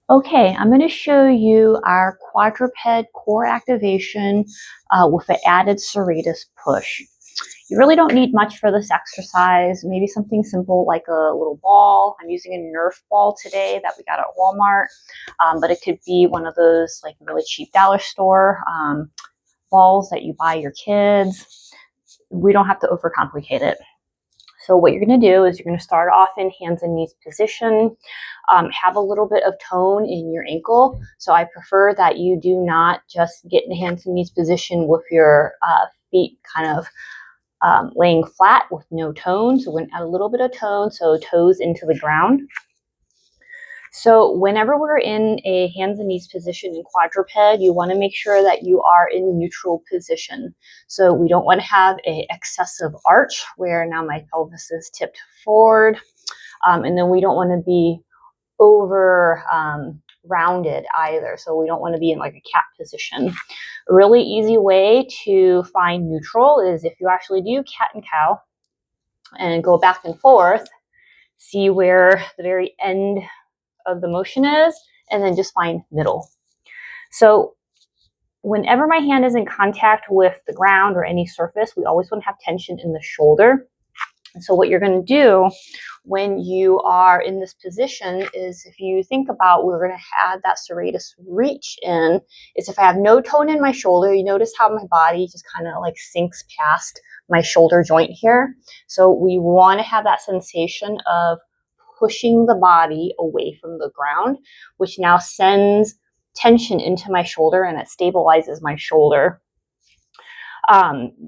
Okay, I'm going to show you our quadruped core activation with an added serratus push. You really don't need much for this exercise, maybe something simple like a little ball. I'm using a Nerf ball today that we got at Walmart, but it could be one of those like really cheap dollar store balls that you buy your kids. We don't have to overcomplicate it. So what you're going to do is you're going to start off in hands and knees position. Have a little bit of tone in your ankle. So I prefer that you do not just get in hands and knees position with your feet kind of laying flat with no tone. So we're going to add a little bit of tone, so toes into the ground. So whenever we're in a hands and knees position in quadruped, you want to make sure that you are in neutral position. So we don't want to have an excessive arch where now my pelvis is tipped forward. And then we don't want to be over rounded either. So we don't want to be in like a cat position. A really easy way to find neutral is if you actually do cat and cow and go back and forth, see where the very end of the motion is, and then just find middle. So whenever my hand is in contact with the ground or any surface, we always want to have tension in the shoulder. And so what you're going to do when you are in this position is, if you think about, we're going to add that serratus reach in, is if I have no tone in my shoulder, you notice how my body just kind of like sinks past my shoulder joint here. So we want to have that sensation of pushing the body away from the ground, which now sends tension into my shoulder and it stabilizes my shoulder.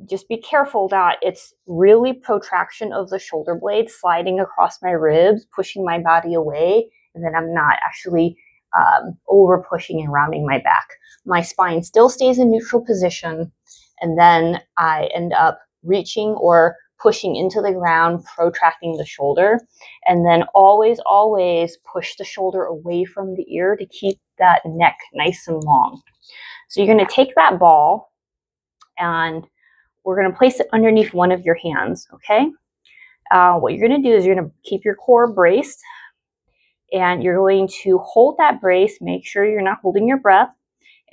Just be careful that it's really protraction of the shoulder blade sliding across my ribs, pushing my body away, and then I'm not actually over pushing and rounding my back. My spine still stays in neutral position, and then I end up reaching or pushing into the ground, protracting the shoulder, and then always, always push the shoulder away from the ear to keep that neck nice and long. So you're going to take that ball and we're going to place it underneath one of your hands, okay? What you're going to do is you're going to keep your core braced, and you're going to hold that brace. Make sure you're not holding your breath,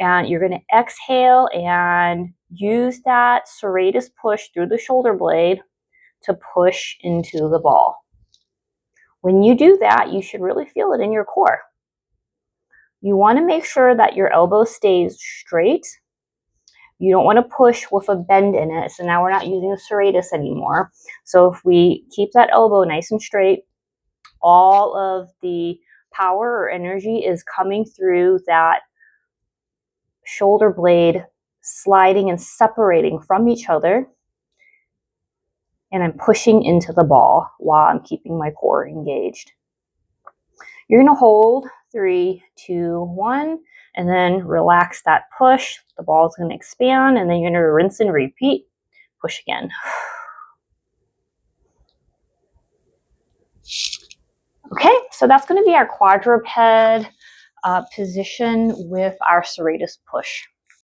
and you're going to exhale and use that serratus push through the shoulder blade to push into the ball. When you do that, you should really feel it in your core. You want to make sure that your elbow stays straight. You don't want to push with a bend in it. So now we're not using a serratus anymore. So if we keep that elbow nice and straight, all of the power or energy is coming through that shoulder blade, sliding and separating from each other. And I'm pushing into the ball while I'm keeping my core engaged. You're going to hold 3, 2, 1, and then relax that push. The ball is going to expand, and then you're going to rinse and repeat. Push again. Okay, so that's going to be our quadruped position with our serratus push.